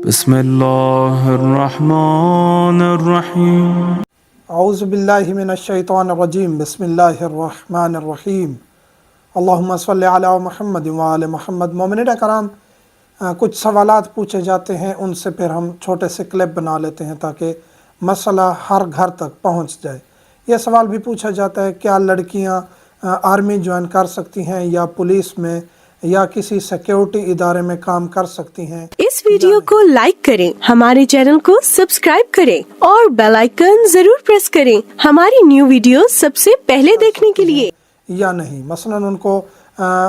بسم اللہ الرحمن الرحیم اعوذ باللہ من الشیطان الرجیم بسم اللہ الرحمن الرحیم اللہم صلی علی محمد وآل محمد۔ مومنین کرام، کچھ سوالات پوچھے جاتے ہیں، ان سے پھر ہم چھوٹے سے کلپ بنا لیتے ہیں تاکہ مسئلہ ہر گھر تک پہنچ جائے۔ یہ سوال بھی پوچھا جاتا ہے، کیا لڑکیاں آرمی جوائن کر سکتی ہیں یا پولیس میں یا کسی سیکیورٹی ادارے میں کام کر سکتی ہیں؟ اس ویڈیو کو لائک کریں، ہمارے چینل کو سبسکرائب کریں اور بیل آئیکن ضرور پریس کریں ہماری نیو ویڈیو سب سے پہلے دیکھنے کے لیے۔ یا نہیں، مثلاً ان کو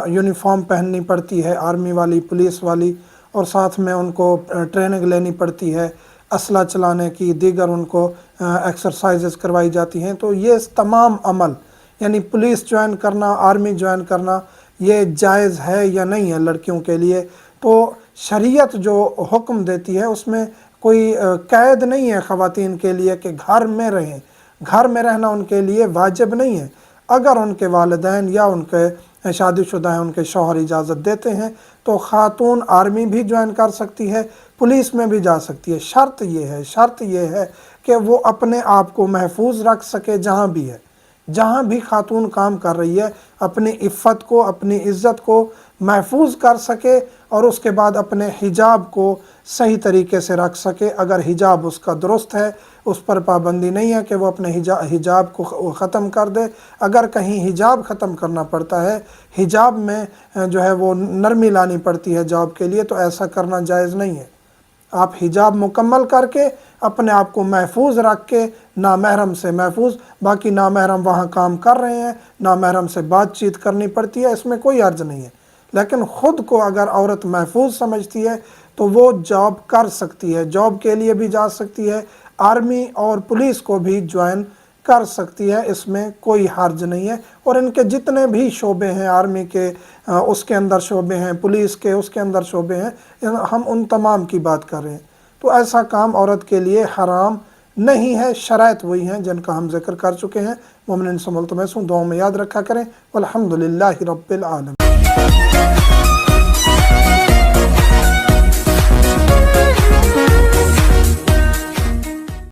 یونیفارم پہننی پڑتی ہے، آرمی والی، پولیس والی، اور ساتھ میں ان کو ٹریننگ لینی پڑتی ہے اسلحہ چلانے کی، دیگر ان کو ایکسرسائزز کروائی جاتی ہیں۔ تو یہ تمام عمل، یعنی پولیس جوائن کرنا، آرمی جوائن کرنا، یہ جائز ہے یا نہیں ہے لڑکیوں کے لیے؟ تو شریعت جو حکم دیتی ہے اس میں کوئی قید نہیں ہے خواتین کے لیے کہ گھر میں رہیں۔ گھر میں رہنا ان کے لیے واجب نہیں ہے۔ اگر ان کے والدین یا ان کے شادی شدہ ہیں، ان کے شوہر اجازت دیتے ہیں تو خاتون آرمی بھی جوائن کر سکتی ہے، پولیس میں بھی جا سکتی ہے۔ شرط یہ ہے کہ وہ اپنے آپ کو محفوظ رکھ سکے جہاں بھی خاتون کام کر رہی ہے، اپنی عفت کو، اپنی عزت کو محفوظ کر سکے اور اس کے بعد اپنے حجاب کو صحیح طریقے سے رکھ سکے۔ اگر حجاب اس کا درست ہے، اس پر پابندی نہیں ہے کہ وہ اپنے حجاب کو ختم کر دے۔ اگر کہیں حجاب ختم کرنا پڑتا ہے، حجاب میں جو ہے وہ نرمی لانی پڑتی ہے جاب کے لیے، تو ایسا کرنا جائز نہیں ہے۔ آپ حجاب مکمل کر کے اپنے آپ کو محفوظ رکھ کے نامحرم سے محفوظ، باقی نامحرم وہاں کام کر رہے ہیں، نامحرم سے بات چیت کرنی پڑتی ہے، اس میں کوئی حرج نہیں ہے۔ لیکن خود کو اگر عورت محفوظ سمجھتی ہے تو وہ جاب کر سکتی ہے، جاب کے لیے بھی جا سکتی ہے، آرمی اور پولیس کو بھی جوائن کر سکتی ہے، اس میں کوئی حرج نہیں ہے۔ اور ان کے جتنے بھی شعبے ہیں، آرمی کے اس کے اندر شعبے ہیں، پولیس کے اس کے اندر شعبے ہیں، ہم ان تمام کی بات کر رہے ہیں۔ تو ایسا کام عورت کے لیے حرام نہیں ہے۔ شرائط وہی ہیں جن کا ہم ذکر کر چکے ہیں۔ مومنین سے ملتمس ہوں، دعاؤں میں یاد رکھا کریں۔ والحمدللہ رب العالمین۔